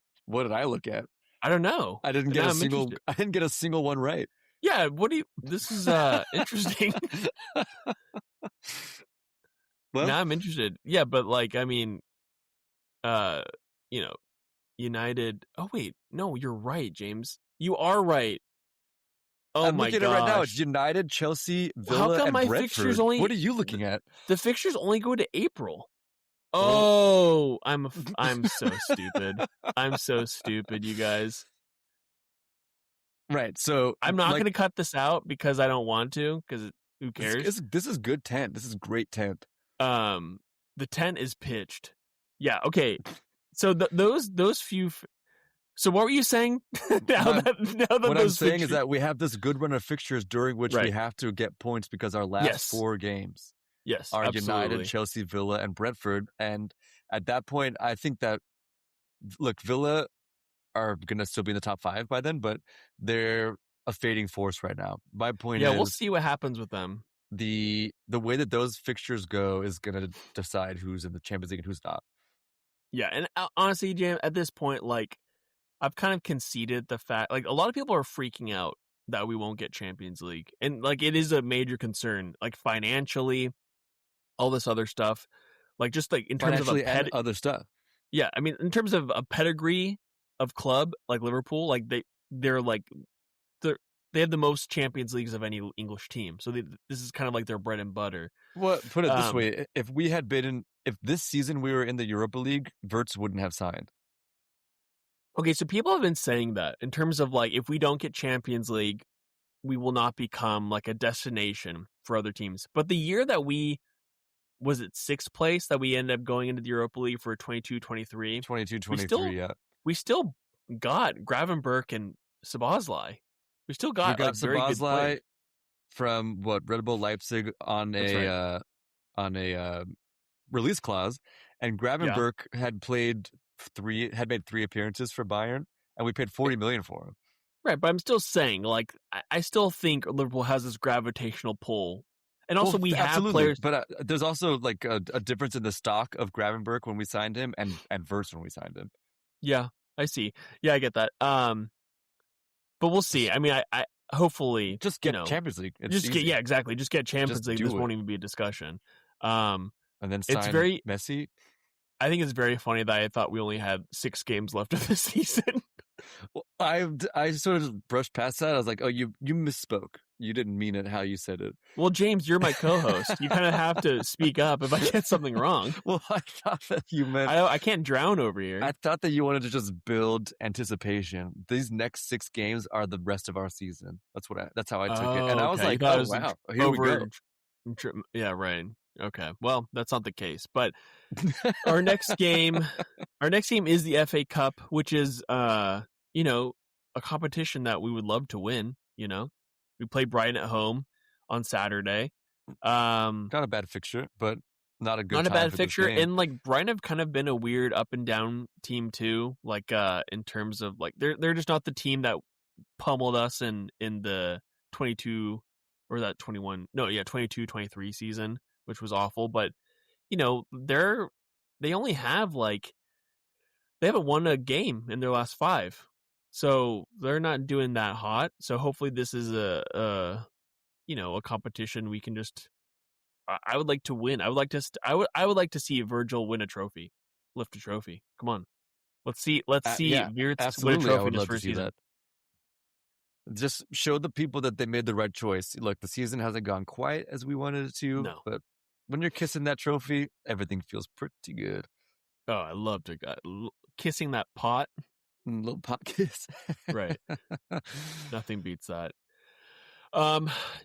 look at? I don't know. I didn't get a single one right. Yeah, this is interesting. Well, now I'm interested. Yeah, but I mean, United. Oh wait, no, you're right, James. You are right. Oh I'm my looking at it right now. It's United, Chelsea, Villa, and Brentford. Fixtures only? What are you looking at? The fixtures only go to April. Oh, I'm so stupid. I'm so stupid, you guys. Right. So I'm not going to cut this out because I don't want to. Because who cares? This is good tent. This is great tent. The tent is pitched. Yeah. Okay. So those few. So what were you saying? What I'm saying is that we have this good run of fixtures during which we have to get points because our last 4 games. Yes, are absolutely. United, Chelsea, Villa, and Brentford. And at that point, I think that, look, Villa are going to still be in the top 5 by then, but they're a fading force right now. My point Yeah, is we'll see what happens with them. the way that those fixtures go is going to decide who's in the Champions League and who's not. Yeah, and honestly, Jam, at this point, like, I've kind of conceded the fact, like, a lot of people are freaking out that we won't get Champions League. And, like, it is a major concern, like, financially, all this other stuff. Like, just, like, in terms of Financially and other stuff. yeah, I mean, in terms of a pedigree of club, like Liverpool, like, they're, like, they have the most Champions Leagues of any English team. So this is kind of like their bread and butter. Well, put it this way. If this season we were in the Europa League, Wirtz wouldn't have signed. Okay, so people have been saying that in terms of, like, if we don't get Champions League, we will not become, like, a destination for other teams. But the year that was it 6th place that we ended up going into the Europa League for 22-23? 22-23, yeah. We still got Gravenberch and Szoboszlai. We still got, like, very good players. From Red Bull Leipzig on a release clause, and Gravenberch had made 3 appearances for Bayern, and we paid 40 million for him. Right, but I'm still saying, like, I still think Liverpool has this gravitational pull. And also, we have players. But there's also, like, a difference in the stock of Gravenberch when we signed him and Wirtz when we signed him. Yeah, I see. Yeah, I get that. But we'll see. I mean, I hopefully just get Champions League. Yeah, exactly. Just get Champions League. This won't even be a discussion. And then sign Messi. I think it's very funny that I thought we only had 6 games left of the season. Well, I sort of just brushed past that. I was like, oh, you misspoke. You didn't mean it how you said it. Well, James, you're my co-host. You kind of have to speak up if I get something wrong. Well, I thought that you meant... I can't drown over here. I thought that you wanted to just build anticipation. These next 6 games are the rest of our season. That's how I took it. And I was like, oh, wow, here we go. Yeah, right. Okay. Well, that's not the case. But our next game is the FA Cup, which is, a competition that we would love to win, We play Brighton at home on Saturday. Not a bad fixture, but not a good. Not a bad fixture, and like Brighton have kind of been a weird up and down team too. Like in terms of like they're just not the team that pummeled us in the 22 or that 21 22-23 season, which was awful. But they only have they haven't won a game in their last 5. So they're not doing that hot. So hopefully this is a competition we can just. I would like to win. I would like to. I would like to see Virgil win a trophy, lift a trophy. Come on, let's see. Wirtz win a trophy. I would love to see that. Just show the people that they made the right choice. Look, the season hasn't gone quite as we wanted it to. No. But when you're kissing that trophy, everything feels pretty good. Oh, I love to kissing that pot. Little pot kiss. Right. Nothing beats that.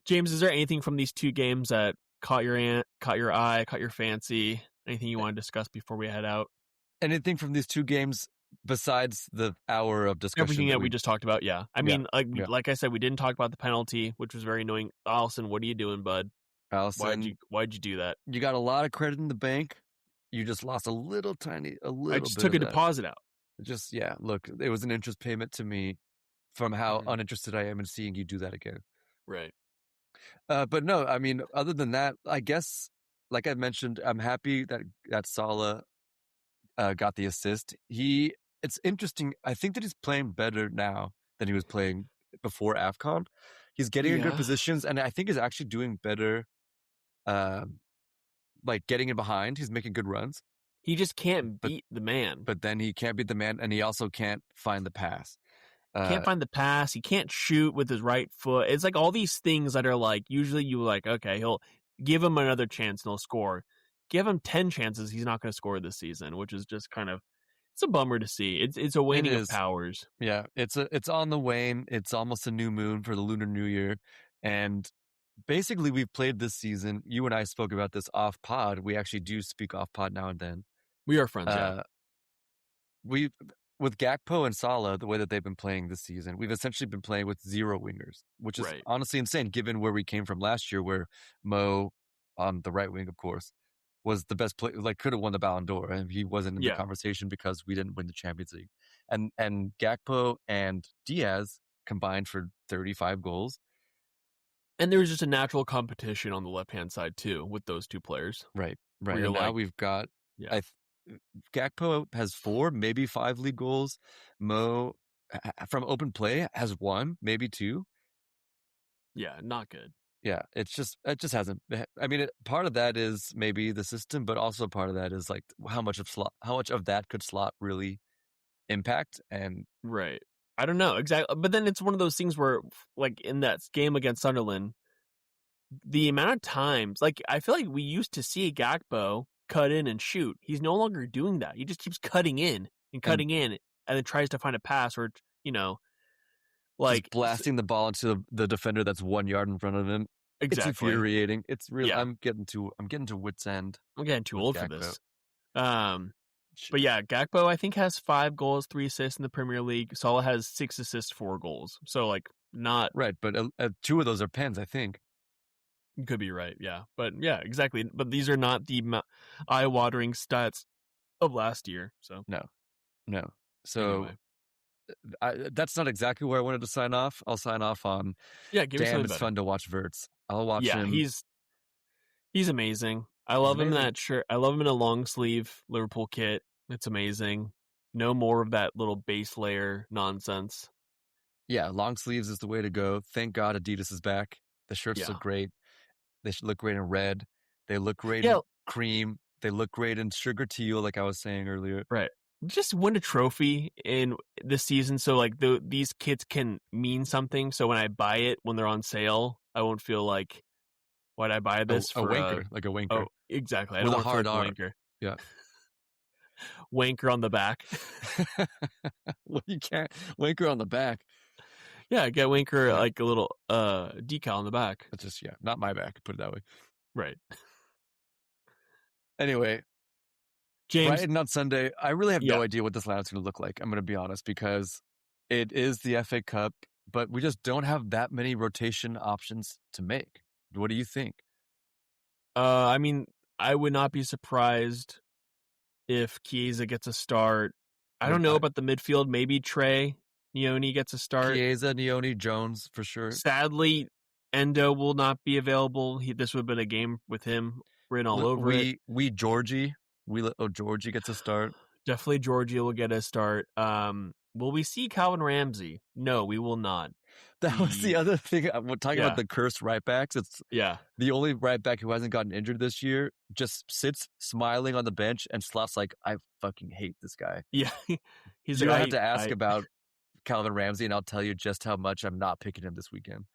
James, is there anything from these 2 games that caught your eye, caught your fancy? Anything you want to discuss before we head out? Anything from these 2 games besides the hour of discussion? Everything that we just talked about, yeah. I mean, like I said, we didn't talk about the penalty, which was very annoying. Allison, what are you doing, bud? Allison, why'd you do that? You got a lot of credit in the bank. You just lost a little. I just took a deposit out. Look, it was an interest payment to me from how uninterested I am in seeing you do that again. Right. But no, I mean, other than that, I guess, like I mentioned, I'm happy that Salah got the assist. It's interesting. I think that he's playing better now than he was playing before AFCON. He's getting in good positions, and I think he's actually doing better, like getting in behind. He's making good runs. He just can't beat the man. But then he can't beat the man, and he also can't find the pass. Can't find the pass. He can't shoot with his right foot. It's like all these things that are like, usually you like, okay, he'll give him another chance and he'll score. Give him 10 chances, he's not going to score this season, which is just kind of, it's a bummer to see. It's a waning of powers. Yeah, it's on the wane. It's almost a new moon for the Lunar New Year. And basically we've played this season. You and I spoke about this off pod. We actually do speak off pod now and then. We are friends, yeah. With Gakpo and Salah, the way that they've been playing this season, we've essentially been playing with 0 wingers, which is honestly insane given where we came from last year, where Mo on the right wing, of course, was the best player, like could have won the Ballon d'Or, and he wasn't in the Yeah. conversation because we didn't win the Champions League. And Gakpo and Diaz combined for 35 goals. And there was just a natural competition on the left-hand side too with those two players. Right. Where And you're now like, we've got yeah, Gakpo has 4, maybe 5 league goals. Mo from open play has 1, maybe 2. yeah, not good. Yeah, it just hasn't. I mean, part of that is maybe the system, but also part of that is like how much of that could Slot really impact? And Right. I don't know exactly, but then it's one of those things where, like in that game against Sunderland, the amount of times, like I feel like we used to see Gakpo cut in and shoot. He's no longer doing that. He just keeps cutting in and cutting in, and then tries to find a pass or just like blasting the ball into the defender that's 1 yard in front of him. It's exactly. infuriating. It's real. Yeah. I'm getting to wit's end. I'm getting too with old for Gakpo. this. But yeah, Gakpo I think has 5 goals, 3 assists in the Premier League. Salah has 6 assists, 4 goals. So like not Right, but 2 of those are pens, I think. You could be right, yeah. But yeah, exactly. But these are not the eye-watering stats of last year. So No. So anyway. that's not exactly where I wanted to sign off. I'll sign off on. Yeah, give me Damn, something it's better. fun to watch Verts. I'll watch Yeah, him. he's amazing. I love him in that shirt. I love him in a long sleeve Liverpool kit. It's amazing. No more of that little base layer nonsense. Yeah, long sleeves is the way to go. Thank God Adidas is back. The shirts look great. They should look great in red. They look great in cream. They look great in sugar teal, like I was saying earlier. Right. Just win a trophy in this season, so like these kits can mean something. So when I buy it when they're on sale, I won't feel like, why'd I buy this a wanker, like a wanker. Oh, exactly. I With don't a want to feel hard like a wanker. Yeah. Wanker on the back. Well, you can't wanker on the back. Yeah, get wanker like a little decal on the back. That's just not my back. Put it that way. Right. Anyway, James, Brighton on Sunday. I really have no idea what this lineup's going to look like. I'm going to be honest, because it is the FA Cup, but we just don't have that many rotation options to make. What do you think? I mean, I would not be surprised if Chiesa gets a start. I don't know about the midfield. Maybe Trey Nioni gets a start. Chiesa, Nioni, Jones for sure. Sadly, Endo will not be available. This would have been a game with him written all over it. Georgie gets a start. Definitely Georgie will get a start. Will we see Calvin Ramsey? No, we will not. That was the other thing. We're talking about the cursed right backs. It's the only right back who hasn't gotten injured this year just sits smiling on the bench, and Slot's like, I fucking hate this guy. Yeah. He's like, I have to ask about Calvin Ramsey, and I'll tell you just how much I'm not picking him this weekend.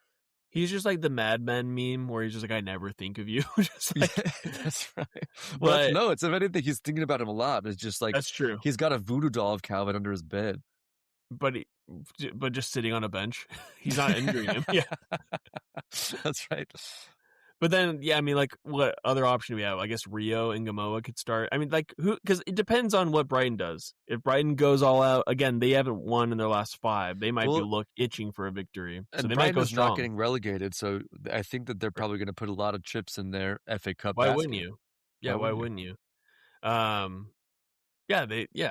He's just like the Mad Men meme where he's just like, I never think of you. Just like, that's right. Well, it's if anything, he's thinking about him a lot. It's just like, that's true. He's got a voodoo doll of Calvin under his bed. But just sitting on a bench. He's not injuring him. Yeah. That's right. But then, I mean, like, what other option do we have? I guess Rio and Gamoa could start. I mean, like, because it depends on what Brighton does. If Brighton goes all out, again, they haven't won in their last 5. They might be itching for a victory. So and they Brighton might go is strong. Not getting relegated, so I think that they're probably going to put a lot of chips in their FA Cup Why basket. wouldn't you? Yeah, why wouldn't you? Yeah,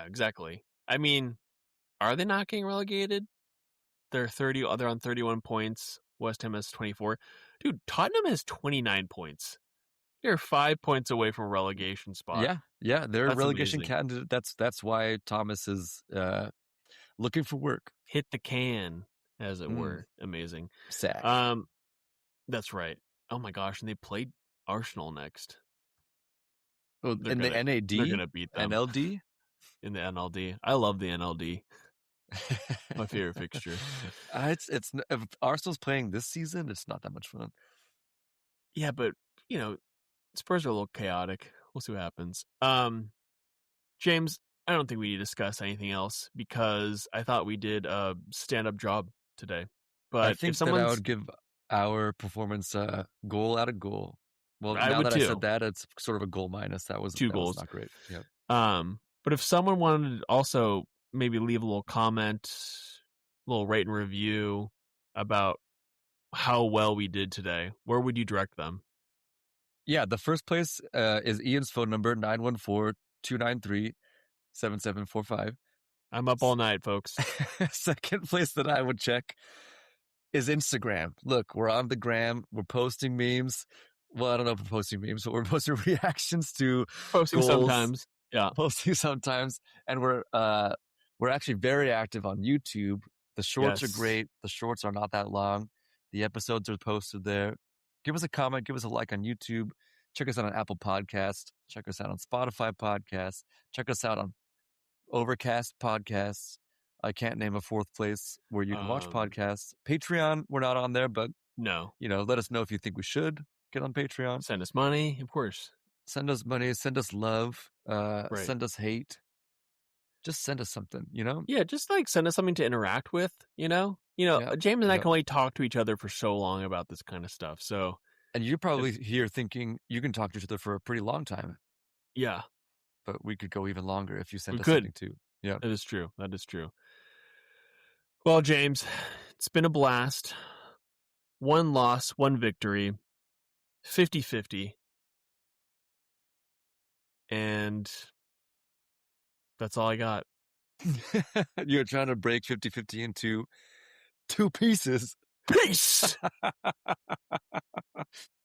exactly. I mean, are they not getting relegated? They're on 31 points. West Ham has 24. Dude, Tottenham has 29 points. They're 5 points away from a relegation spot. Yeah, they're a relegation amazing. candidate. That's why Thomas is looking for work. Hit the can, as it were. Amazing. Sack. That's right. Oh my gosh, and they played Arsenal next. Well, in the NAD? They're gonna beat them. NLD? In the NLD. I love the NLD. My favorite fixture. It's if Arsenal's playing this season, it's not that much fun. Yeah, but Spurs are a little chaotic. We'll see what happens. James, I don't think we need to discuss anything else because I thought we did a stand-up job today. But I think that I would give our performance goal out of goal. Well, now that I said that, it's sort of a goal minus. That was 2 goals. Was not great. Yep. But if someone wanted to also maybe leave a little comment, a little rate and review about how well we did today, where would you direct them? Yeah, the first place is Ian's phone number, 914-293-7745. I'm up all night, folks. Second place that I would check is Instagram. Look, we're on the gram. We're posting memes. Well, I don't know if we're posting memes, but we're posting reactions to Posting goals, sometimes. Yeah. posting sometimes, and we're actually very active on YouTube. The shorts are Yes. great. The shorts are not that long. The episodes are posted there. Give us a comment. Give us a like on YouTube. Check us out on Apple Podcasts. Check us out on Spotify Podcasts. Check us out on Overcast Podcasts. I can't name a fourth place where you can watch podcasts. Patreon, we're not on there, but No. let us know if you think we should get on Patreon. Send us money, of course. Send us money, send us love, send us hate. Just send us something, Yeah, just like send us something to interact with, Yeah, James and I yeah. can only talk to each other for so long about this kind of stuff. So, And you're probably here thinking you can talk to each other for a pretty long time, yeah, but we could go even longer if you send we us could. something too. Yeah. That is true. That is true. Well, James, it's been a blast. 1 loss, 1 victory, 50-50. And that's all I got. You're trying to break 50-50 into 2 pieces. Peace!